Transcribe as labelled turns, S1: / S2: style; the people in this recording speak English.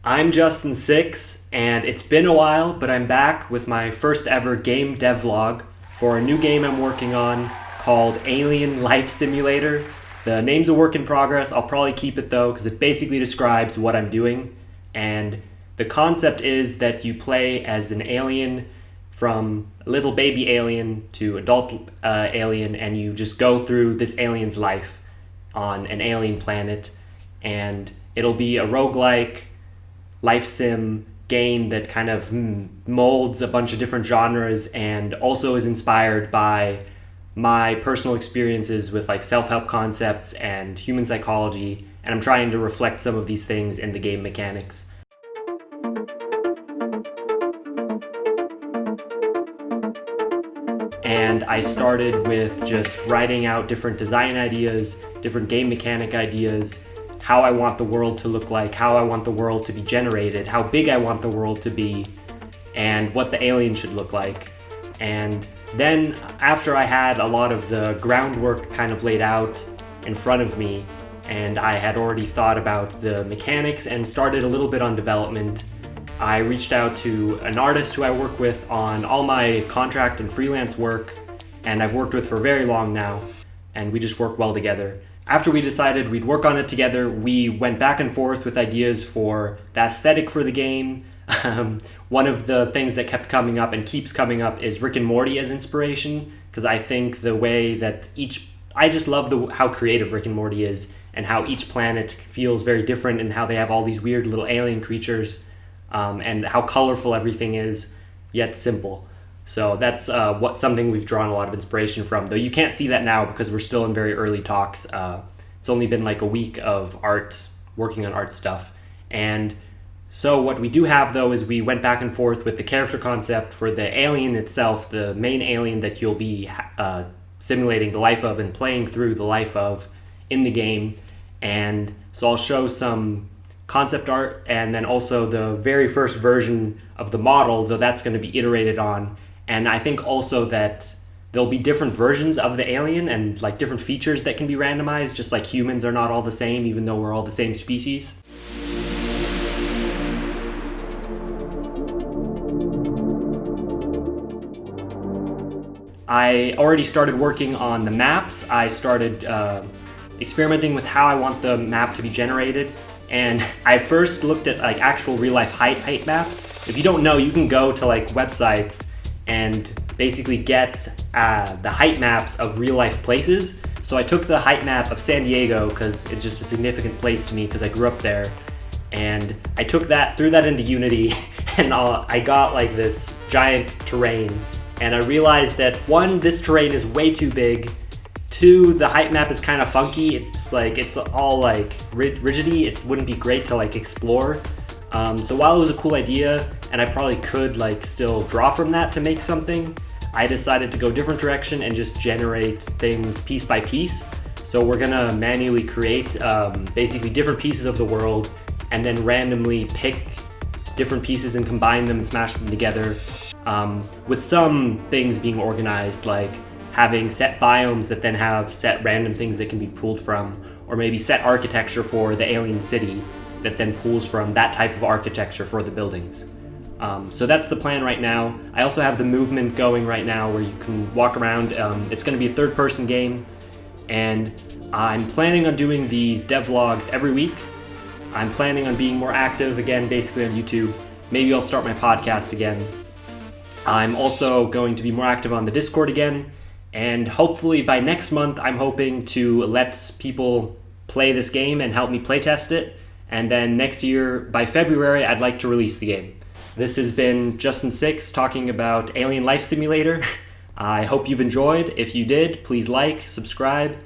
S1: I'm Justin Six, and it's been a while, but I'm back with my first ever game devlog for a new game I'm working on called Alien Life Simulator. The name's a work in progress. I'll probably keep it though, because it basically describes what I'm doing. And the concept is that you play as an alien from little baby alien to adult alien, and you just go through this alien's life on an alien planet. And it'll be a roguelike life sim game that kind of molds a bunch of different genres and also is inspired by my personal experiences with like self-help concepts and human psychology, and I'm trying to reflect some of these things in the game mechanics. And I started with just writing out different design ideas, different game mechanic ideas, how I want the world to look like, how I want the world to be generated, how big I want the world to be, and what the alien should look like. And then after I had a lot of the groundwork kind of laid out in front of me, and I had already thought about the mechanics and started a little bit on development, I reached out to an artist who I work with on all my contract and freelance work, and I've worked with for very long now, and we just work well together. After we decided we'd work on it together, we went back and forth with ideas for the aesthetic for the game. One of the things that kept coming up and keeps coming up is Rick and Morty as inspiration, because I think the way that I just love how creative Rick and Morty is, and how each planet feels very different, and how they have all these weird little alien creatures, and how colorful everything is, yet simple. So that's something we've drawn a lot of inspiration from, though you can't see that now because we're still in very early talks. It's only been like a week of working on art stuff. And so what we do have though is we went back and forth with the character concept for the alien itself, the main alien that you'll be simulating the life of and playing through the life of in the game. And so I'll show some concept art and then also the very first version of the model, though that's going to be iterated on. And I think also that there'll be different versions of the alien and like different features that can be randomized, just like humans are not all the same, even though we're all the same species. I already started working on the maps. I started experimenting with how I want the map to be generated. And I first looked at like actual real life height maps. If you don't know, you can go to like websites and basically get the height maps of real life places. So I took the height map of San Diego because it's just a significant place to me because I grew up there. And I took that, threw that into Unity, and I got like this giant terrain. And I realized that one, this terrain is way too big. Two, the height map is kind of funky. It's all like rigidy. It wouldn't be great to like explore. So while it was a cool idea, and I probably could like still draw from that to make something, I decided to go a different direction and just generate things piece by piece. So we're gonna manually create basically different pieces of the world, and then randomly pick different pieces and combine them and smash them together, with some things being organized, like having set biomes that then have set random things that can be pulled from, or maybe set architecture for the alien city that then pulls from that type of architecture for the buildings. So that's the plan right now. I also have the movement going right now where you can walk around. It's going to be a third-person game, and I'm planning on doing these devlogs every week. I'm planning on being more active again, basically on YouTube. Maybe I'll start my podcast again. I'm also going to be more active on the Discord again, and hopefully by next month, I'm hoping to let people play this game and help me playtest it. And then next year, by February, I'd like to release the game. This has been Justin Six talking about Alien Life Simulator. I hope you've enjoyed. If you did, please like, subscribe,